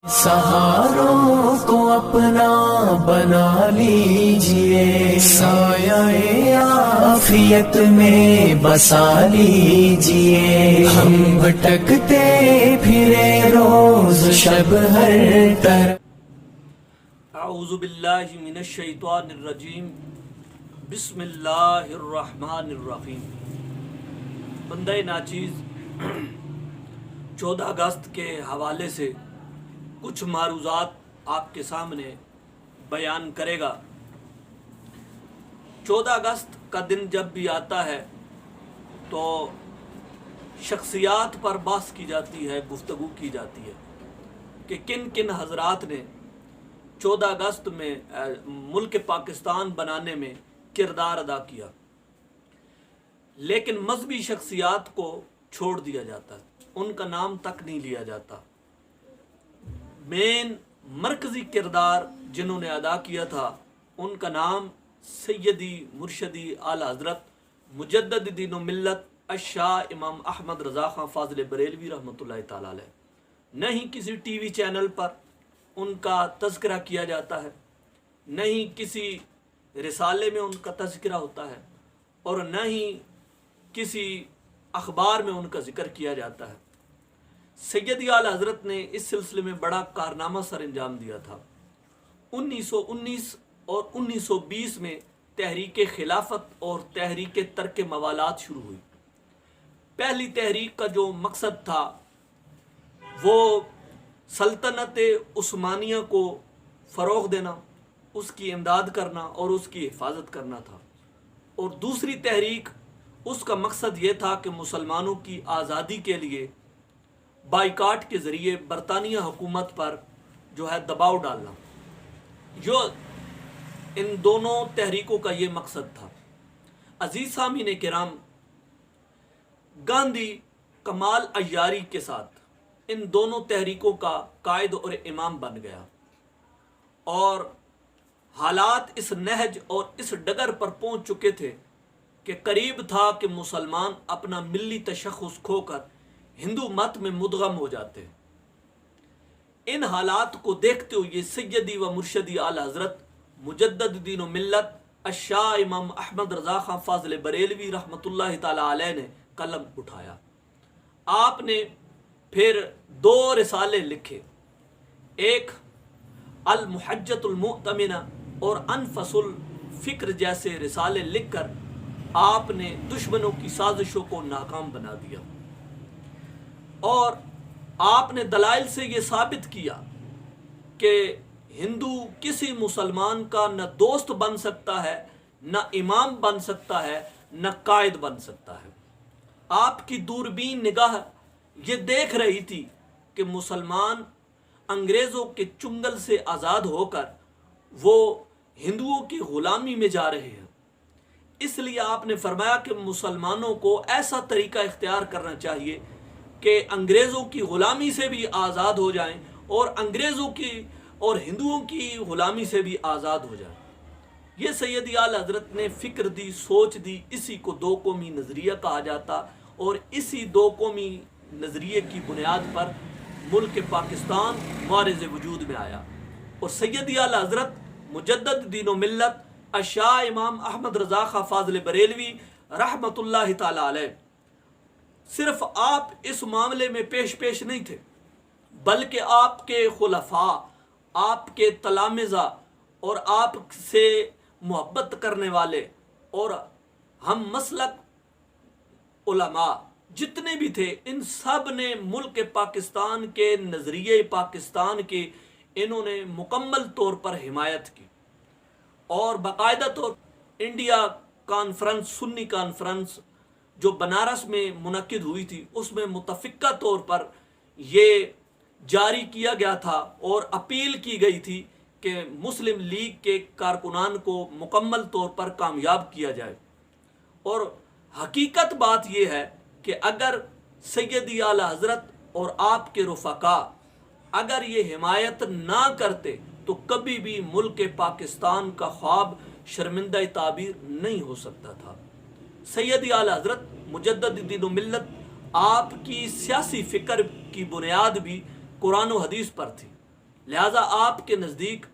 سہاروں کو اپنا بنا لیجئے، سایہ عافیت میں بسا لیجئے، ہم بھٹکتے پھرے روز شب ہر طرف۔ اعوذ باللہ من الشیطان الرجیم، بسم اللہ الرحمن الرحیم۔ بندہ ناچیز 14 اگست کے حوالے سے کچھ معروضات آپ کے سامنے بیان کرے گا۔ 14 اگست کا دن جب بھی آتا ہے تو شخصیات پر بحث کی جاتی ہے، گفتگو کی جاتی ہے کہ کن کن حضرات نے 14 اگست میں ملک پاکستان بنانے میں کردار ادا کیا، لیکن مذہبی شخصیات کو چھوڑ دیا جاتا ہے، ان کا نام تک نہیں لیا جاتا۔ مین مرکزی کردار جنہوں نے ادا کیا تھا ان کا نام سیدی مرشدی اعلیٰ حضرت مجدد دین و ملت الشاہ امام احمد رضا خان فاضل بریلوی رحمۃ اللہ تعالی علیہ۔ نہ ہی کسی ٹی وی چینل پر ان کا تذکرہ کیا جاتا ہے، نہ ہی کسی رسالے میں ان کا تذکرہ ہوتا ہے، اور نہ ہی کسی اخبار میں ان کا ذکر کیا جاتا ہے۔ سیدی اعلیٰ حضرت نے اس سلسلے میں بڑا کارنامہ سر انجام دیا تھا۔ 1919 اور 1920 میں تحریک خلافت اور تحریک ترک موالات شروع ہوئی۔ پہلی تحریک کا جو مقصد تھا وہ سلطنت عثمانیہ کو فروغ دینا، اس کی امداد کرنا اور اس کی حفاظت کرنا تھا، اور دوسری تحریک اس کا مقصد یہ تھا کہ مسلمانوں کی آزادی کے لیے بائیکاٹ کے ذریعے برطانیہ حکومت پر جو ہے دباؤ ڈالنا۔ جو ان دونوں تحریکوں کا یہ مقصد تھا۔ عزیز سامعین کرام، گاندھی کمال عیاری کے ساتھ ان دونوں تحریکوں کا قائد اور امام بن گیا، اور حالات اس نہج اور اس ڈگر پر پہنچ چکے تھے کہ قریب تھا کہ مسلمان اپنا ملی تشخص کھو کر ہندو مت میں مدغم ہو جاتے۔ ان حالات کو دیکھتے ہوئے سیدی و مرشدی اعلیٰ حضرت مجدد دین و ملت الشاہ امام احمد رضا خان فاضل بریلوی رحمۃ اللہ تعالی علیہ نے قلم اٹھایا۔ آپ نے پھر 2 رسالے لکھے، ایک المحجۃ المؤتمنہ اور انفس الفکر جیسے رسالے لکھ کر آپ نے دشمنوں کی سازشوں کو ناکام بنا دیا، اور آپ نے دلائل سے یہ ثابت کیا کہ ہندو کسی مسلمان کا نہ دوست بن سکتا ہے، نہ امام بن سکتا ہے، نہ قائد بن سکتا ہے۔ آپ کی دوربین نگاہ یہ دیکھ رہی تھی کہ مسلمان انگریزوں کے چنگل سے آزاد ہو کر وہ ہندوؤں کی غلامی میں جا رہے ہیں۔ اس لیے آپ نے فرمایا کہ مسلمانوں کو ایسا طریقہ اختیار کرنا چاہیے کہ انگریزوں کی غلامی سے بھی آزاد ہو جائیں، اور انگریزوں کی اور ہندوؤں کی غلامی سے بھی آزاد ہو جائیں۔ یہ سیدی اعلیٰ حضرت نے فکر دی، سوچ دی، اسی کو 2 قومی نظریہ کہا جاتا، اور اسی 2 قومی نظریے کی بنیاد پر ملک پاکستان معرض وجود میں آیا، اور سیدی اعلیٰ حضرت مجدد دین و ملت الشاہ امام احمد رضا خان فاضل بریلوی رحمۃ اللہ تعالی علیہ صرف آپ اس معاملے میں پیش نہیں تھے، بلکہ آپ کے خلفاء، آپ کے تلامذہ اور آپ سے محبت کرنے والے اور ہم مسلک علماء جتنے بھی تھے، ان سب نے ملک پاکستان کے نظریے پاکستان کے انہوں نے مکمل طور پر حمایت کی، اور باقاعدہ طور انڈیا کانفرنس، سنی کانفرنس جو بنارس میں منعقد ہوئی تھی، اس میں متفقہ طور پر یہ جاری کیا گیا تھا اور اپیل کی گئی تھی کہ مسلم لیگ کے کارکنان کو مکمل طور پر کامیاب کیا جائے۔ اور حقیقت بات یہ ہے کہ اگر سیدی اعلیٰ حضرت اور آپ کے رفقا اگر یہ حمایت نہ کرتے تو کبھی بھی ملک پاکستان کا خواب شرمندہ تعبیر نہیں ہو سکتا تھا۔ سیدی اعلیٰ حضرت مجدد دین و ملت آپ کی سیاسی فکر کی بنیاد بھی قرآن و حدیث پر تھی، لہٰذا آپ کے نزدیک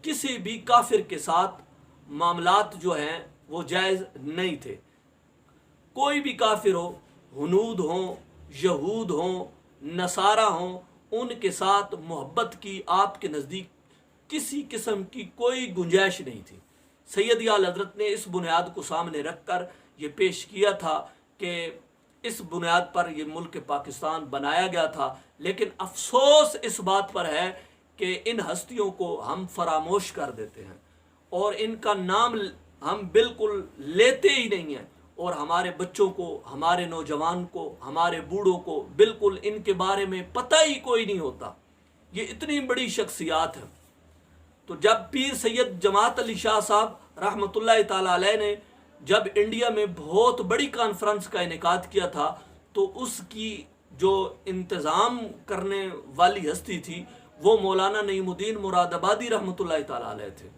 کسی بھی کافر کے ساتھ معاملات جو ہیں وہ جائز نہیں تھے. کوئی بھی کافر ہو، ہنود ہوں، یہود ہوں، نصارہ ہوں، ان کے ساتھ محبت کی آپ کے نزدیک کسی قسم کی کوئی گنجائش نہیں تھی. سید اعلیٰ حضرت نے اس بنیاد کو سامنے رکھ کر یہ پیش کیا تھا کہ اس بنیاد پر یہ ملک پاکستان بنایا گیا تھا. لیکن افسوس اس بات پر ہے کہ ان ہستیوں کو ہم فراموش کر دیتے ہیں اور ان کا نام ہم بالکل لیتے ہی نہیں ہیں، اور ہمارے بچوں کو، ہمارے نوجوان کو، ہمارے بوڑھوں کو بالکل ان کے بارے میں پتہ ہی کوئی نہیں ہوتا. یہ اتنی بڑی شخصیات ہیں. تو جب پیر سید جماعت علی شاہ صاحب رحمۃ اللہ تعالی علیہ نے جب انڈیا میں بہت بڑی کانفرنس کا انعقاد کیا تھا تو اس کی جو انتظام کرنے والی ہستی تھی وہ مولانا نعیم الدین مراد آبادی رحمۃ اللہ تعالی علیہ تھے.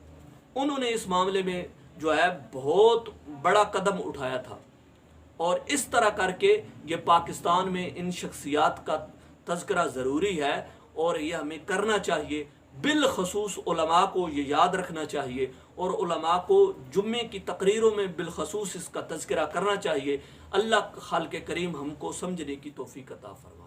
انہوں نے اس معاملے میں جو ہے بہت بڑا قدم اٹھایا تھا، اور اس طرح کر کے یہ پاکستان میں ان شخصیات کا تذکرہ ضروری ہے اور یہ ہمیں کرنا چاہیے. بالخصوص علماء کو یہ یاد رکھنا چاہیے اور علماء کو جمعے کی تقریروں میں بالخصوص اس کا تذکرہ کرنا چاہیے. اللہ خالق کریم ہم کو سمجھنے کی توفیق عطا فرمائے.